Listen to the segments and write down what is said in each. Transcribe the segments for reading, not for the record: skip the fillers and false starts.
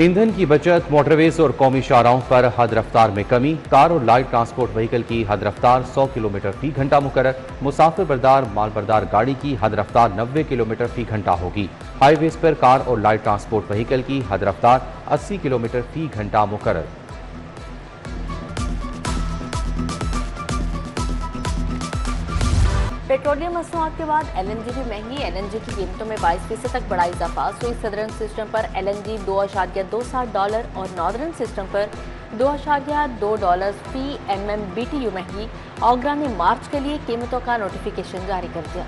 ईंधन की बचत, मोटरवेज और कौमी शाहराहों पर हद रफ्तार में कमी। कार और लाइट ट्रांसपोर्ट व्हीकल की हद रफ्तार 100 किलोमीटर फी घंटा मुकर्रर। मुसाफिर बरदार माल बरदार गाड़ी की हद रफ्तार 90 किलोमीटर फी घंटा होगी। हाईवेज पर कार और लाइट ट्रांसपोर्ट व्हीकल की हद रफ्तार 80 किलोमीटर फी घंटा मुकर्रर। पेट्रोलियम मसनूआत के बाद एलएनजी भी महंगी। एलएनजी की कीमतों में 22% तक बड़ा इजाफा। सुई सदर्न सिस्टम पर एलएनजी $2.27 और नॉर्दर्न सिस्टम पर $2.2 फी MMBTU महंगी। ऑगरा ने मार्च के लिए कीमतों का नोटिफिकेशन जारी कर दिया।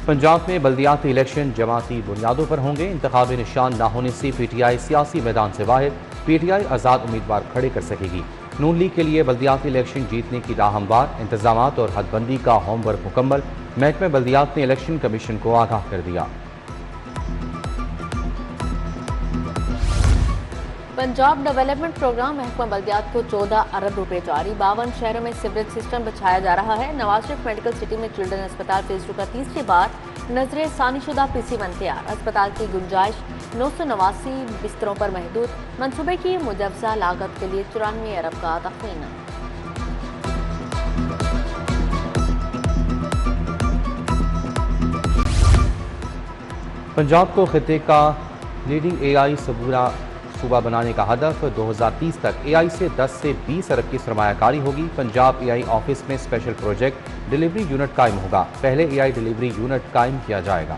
पंजाब में बल्दियाती इलेक्शन जमाती बुनियादों पर होंगे। इंतखाबी निशान न होने से PTI सियासी मैदान से बाहर। PTI आज़ाद उम्मीदवार खड़े कर सकेगी। नून लीग के लिए बल्दियाती इलेक्शन जीतने की राह हमवार। इंतजामात और हदबंदी का होमवर्क मुकम्मल। महकमे बल्दियात ने इलेक्शन कमीशन को आगाह कर दिया। पंजाब डेवलपमेंट प्रोग्राम महकमा बल्दियात को 14 अरब रुपए जारी। 52 शहरों में सिवरेज सिस्टम बिछाया जा रहा है। नवाज शरीफ मेडिकल सिटी में चिल्ड्रन अस्पताल फेज 2 का तीसरी बार नजरे सानीशुदा PC1 तैयार। अस्पताल की गुंजाइश 989 बिस्तरों पर महदूद। मनसूबे की मुजवजा लागत के लिए 94 अरब का तखमीना। पंजाब को खिते का लीडिंग AI सूबा बनाने का हदफ। 2030 तक AI से 10 से 20 अरब की सरमायाकारी होगी। पंजाब AI ऑफिस में स्पेशल प्रोजेक्ट डिलीवरी यूनिट कायम होगा। पहले AI डिलीवरी यूनिट कायम किया जाएगा।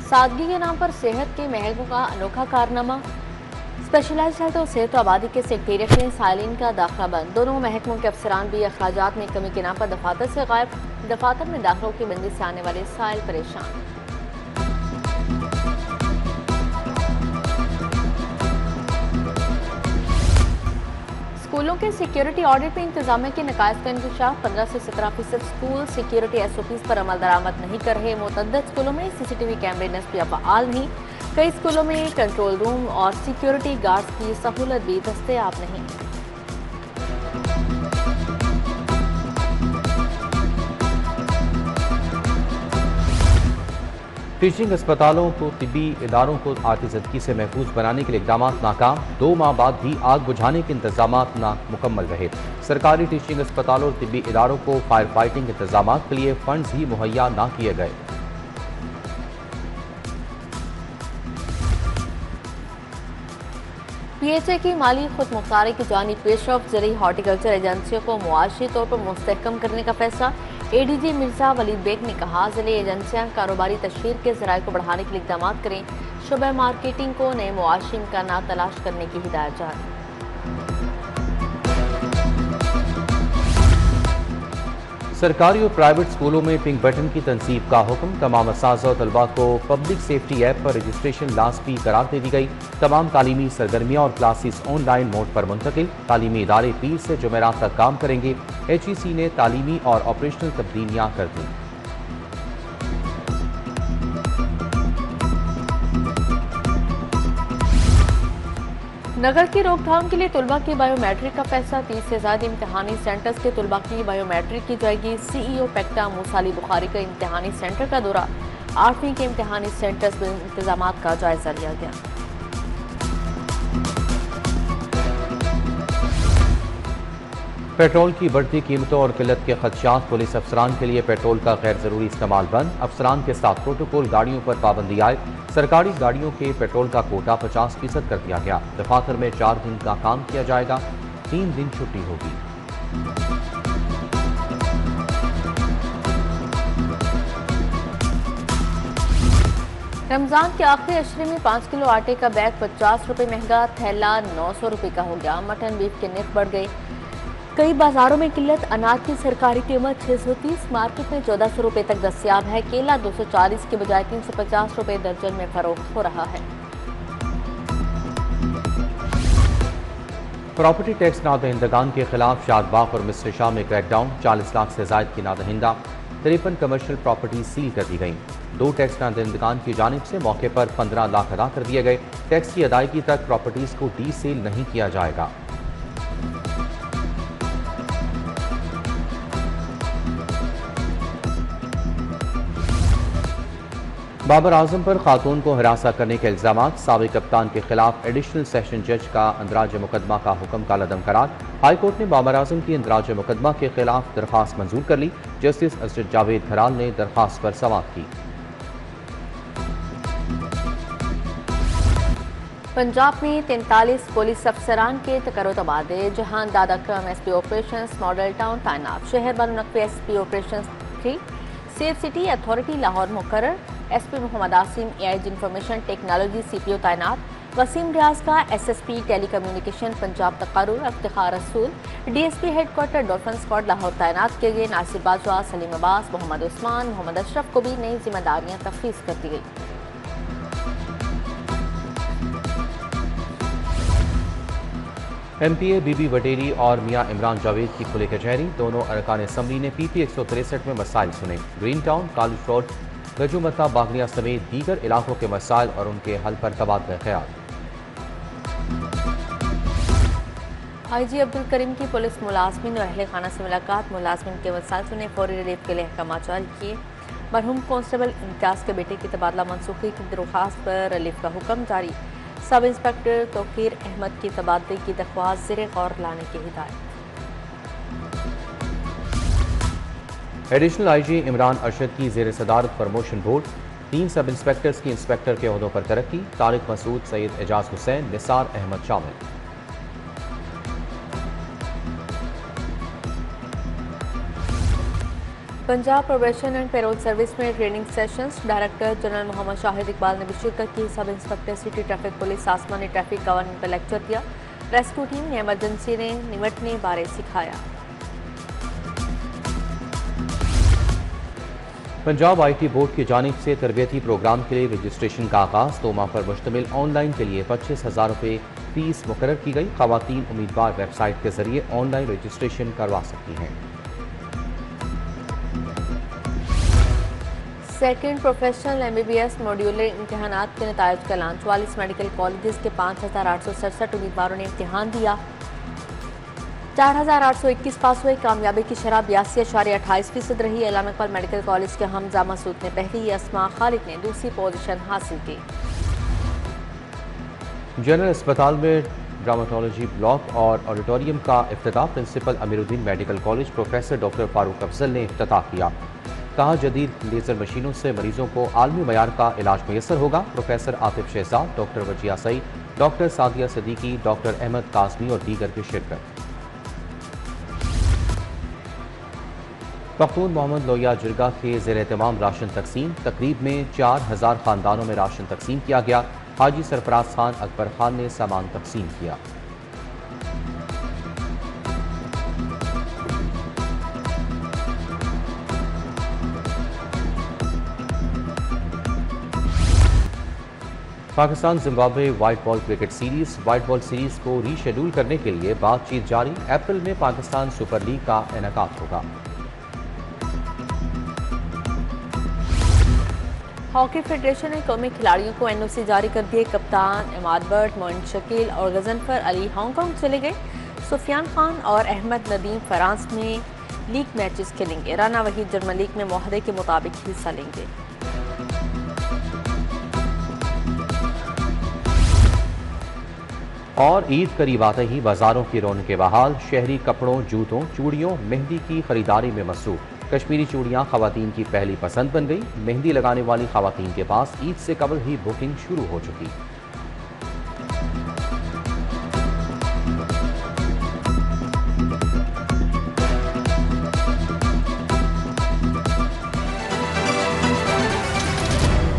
सादगी के नाम पर सेहत के महकमों का अनोखा कारनामा। स्पेशलाइज्ड हेल्थ और सेहत आबादी के सेक्रेटेरिएट में साइलिन का दाखिला बंद। दोनों महकमों के अफसरान भी अखराजात में कमी के नाम पर दफातर से गायब। दफातर में दाखिलों की बंदी से आने वाले साइल परेशान। स्कूलों के सिक्योरिटी ऑडिट में इंतजामिया के नकायस का इंकशाफ। 15 से 17% स्कूल सिक्योरिटी SOPs पर अमल दरामद नहीं कर रहे। मुतअद्दिद स्कूलों में CCTV कैमरे नस्ब या फ़आल नहीं। कई स्कूलों में कंट्रोल रूम और सिक्योरिटी गार्ड्स की सहूलत भी दस्तयाब नहीं। टीचिंग अस्पतालों को तिब्बी इदारों को आतिशदगी से महफूज बनाने के लिए इकदाम नाकाम। 2 माह बाद भी आग बुझाने के इंतजाम नामुकम्मल रहे। सरकारी टीचिंग अस्पतालों और तिब्बी इदारों को फायर फाइटिंग इंतजाम के लिए फंड्स ही मुहैया ना किए गए। PHA की माली खुद मुख्तारी की जानी पेशरफ ज़रिए हॉर्टिकल्चर एजेंसियों को मुआशी तौर पर मुस्तहकम करने का फैसला। ADG मिर्जा वलीद बेग ने कहा, ज़िले एजेंसियाँ कारोबारी तशहीर के ज़राए को बढ़ाने के लिए इक़दाम करें। शुबे मार्केटिंग को नए मुआशी इम्कानात तलाश करने की हिदायत जारी। सरकारी और प्राइवेट स्कूलों में पिंक बटन की तनसीब का हुक्म। तमाम असातिज़ा और तलबा को पब्लिक सेफ्टी ऐप पर रजिस्ट्रेशन लाजमी करार दे दी गई। तमाम तालीमी सरगर्मियाँ और क्लासेस ऑनलाइन मोड पर मुंतकिल। तालीमी इदारे पीर से जुमेरात तक काम करेंगे। HEC ने तालीमी और ऑपरेशनल तब्दीलियाँ कर दी। नगर की रोकथाम के लिए तुलबा की बायोमेट्रिक का फैसला। 30 से ज्यादा इम्तिहानी सेंटर्स के तुलबा की बायोमेट्रिक की जाएगी। CEO पेक्टा मूसा अली बुखारी का इम्तिहानी सेंटर का दौरा। 8वीं के इम्तिहानी सेंटर्स में इंतजाम का जायजा लिया गया। पेट्रोल की बढ़ती कीमतों और किल्लत के खदशात। पुलिस अफसरान के लिए पेट्रोल का गैर जरूरी इस्तेमाल बंद। अफसरान के साथ प्रोटोकॉल गाड़ियों पर पाबंदी आए। सरकारी गाड़ियों के पेट्रोल का कोटा 50% कर दिया गया। दफातर में 4 दिन का काम किया जाएगा। 3 दिन छुट्टी होगी। रमजान के आखिरी अशरे में 5 किलो आटे का बैग 50 रुपए महंगा। थैला 900 रुपए का हो गया। मटन बीफ के निर्ख बढ़ गए। कई बाजारों में किल्लत। अनाज की सरकारी कीमत 630, मार्केट में 1400 रुपए तक दस्तयाब है। केला 240 के बजाय 350 रुपए दर्जन में फरोख्त हो रहा है। प्रॉपर्टी टैक्स नादहिंदगान के खिलाफ शादबाग और मिस्र शाह में क्रैकडाउन। 40 लाख से जायद की नादहिंदा। 53 कमर्शियल प्रॉपर्टी सील कर दी गई। 2 टैक्स नादहिंदगान की जानिब से मौके पर 15 लाख अदा कर दिए गए। टैक्स की अदायगी तक प्रॉपर्टीज को डीसेल नहीं किया जाएगा। बाबर आजम पर खातून को हिरासा करने के इल्जाम, साबिक कप्तान के खिलाफ एडिशनल सेशन जज का अंदराज मुकदमा का हुक्म कालअदम करार। हाई कोर्ट ने बाबर आजम की अंदराज मुकदमा के खिलाफ दरख्वास्त मंजूर कर ली। जस्टिस असद जावेद घराल ने दरख्वास्त पर समाअत की। पंजाब में 43 पुलिस अफसरान के तकर्रो तबादले, जहां दादा क्रम SP ऑपरेशन मॉडल टाउन तैनात, शहर बननकवी SP operation 3, safe city authority Lahore मुकर्रर, SP Mohammad Asim AIG information technology CPO तैनात, वसीम रियाज का SSP टेली कम्युनिकेशन पंजाब तकर्रुर, Iftikhar Rasool DSP headquarter dolphin squad Lahore तैनात किए गए। नासिर बाजवा, सलीम अब्बास, मोहम्मद उस्मान, मोहम्मद अशरफ को भी नई जिम्मेदारियां तफवीज़ कर दी गई। MPA बीबी वटेरी और मियां इमरान जावेद की खुली कचहरी, दोनों अरकान असम्बली ने PP 163 में मसाइल सुने। Green town, college road, गजूमता, Bagliya समेत दीगर इलाकों के मसाइल और उनके हल पर तबादला ख्याल। IG अब्दुल करीम की पुलिस मुलाजमिन और अहले खाना से मुलाकात, मुलाजमिन के मसाइल सुने, फौरी रिलीफ के लिए अहकाम जारी किए। मरहूम कांस्टेबल इम्तियाज के बेटे की तबादला मनसूखी की दरख्वास्त पर रिलीफ का हुक्म जारी। सब इंस्पेक्टर तोकीर अहमद की तबादले की दरख्वास्त ज़ेरे गौर लाने की हिदायत। एडिशनल IG इमरान अरशद की ज़ेर सदारत प्रमोशन बोर्ड, 3 सब इंस्पेक्टर्स की इंस्पेक्टर के ओहदों पर तरक्की, तारिक मसूद, सैयद एजाज हुसैन, निसार अहमद शामिल। Punjab probation and parole service में training sessions, director general Mohammad Shahid Iqbal ने भी शिरकत की। Sub inspector city traffic police Asma ने ट्रैफिक कवानीन पर लेक्चर दिया। रेस्क्यू टीम ने एमरजेंसी ने निपटने बारे सिखाया। पंजाब IT बोर्ड की जानिब से तरबियती प्रोग्राम के लिए रजिस्ट्रेशन का आगाज, 2 माह पर मुश्तमिल ऑनलाइन के लिए 25,000 रुपये फीस मुकर्रर की गई। खवातीन उम्मीदवार वेबसाइट के जरिए ऑनलाइन रजिस्ट्रेशन करवा सकती हैं। सेकेंड प्रोफेशनल MBBS मॉड्यूलर इम्तहानात के नतायज का ऐलान, 44 मेडिकल कॉलेज के 5,867 उम्मीदवारों ने इम्तिहान दिया। 4,821 पास हुए। कामयाबी की शरह 82.28% रही। अल्लामा इकबाल मेडिकल कॉलेज के हमजा मसूद ने पहली, अस्मा खालिद ने दूसरी पोजीशन हासिल की। जनरल अस्पताल में ड्रामाटोलॉजी ब्लॉक और ऑडिटोरियम का इफ्तिताह, principal Amiruddin medical college professor doctor Farooq Afzal ने इफ्तिताह किया। कहा जदीद लेजर मशीनों से मरीजों को आलमी मयार का इलाज मैसर होगा। Professor Atif Shahzad, doctor Wajiha Saeed, doctor Sadia Siddiqui, doctor Ahmed Qasmi और दीगर की शिरकत। पख्तून मोहम्मद लोहिया जिरगा के ज़ेर एहतमाम राशन तकसीम, तकरीब में 4,000 खानदानों में राशन तकसीम किया गया। हाजी सरफराज खान अकबर खान ने सामान तकसीम किया। Pakistan Zimbabwe white ball cricket series, white ball series को रीशेड्यूल करने के लिए बातचीत जारी। अप्रैल में पाकिस्तान सुपर लीग का इनेकाद होगा। हॉकी फेडरेशन ने कौमी खिलाड़ियों को NOC जारी कर दिए। कप्तान इमाद बट, मोइन शकील और गजनफर अली हांगकांग चले गए। सुफियान खान और अहमद नदीम फ्रांस में लीग मैचेस खेलेंगे। राना वहीद जर्मन लीग में मुआहदे के मुताबिक हिस्सा लेंगे। और ईद करीब आते ही बाजारों की रौनकें बहाल, शहरी कपड़ों, जूतों, चूड़ियों, मेहंदी की खरीदारी में मसरूफ। कश्मीरी चूड़ियां खवातीन की पहली पसंद बन गई। मेहंदी लगाने वाली खवातीन के पास ईद से कबल ही बुकिंग शुरू हो चुकी।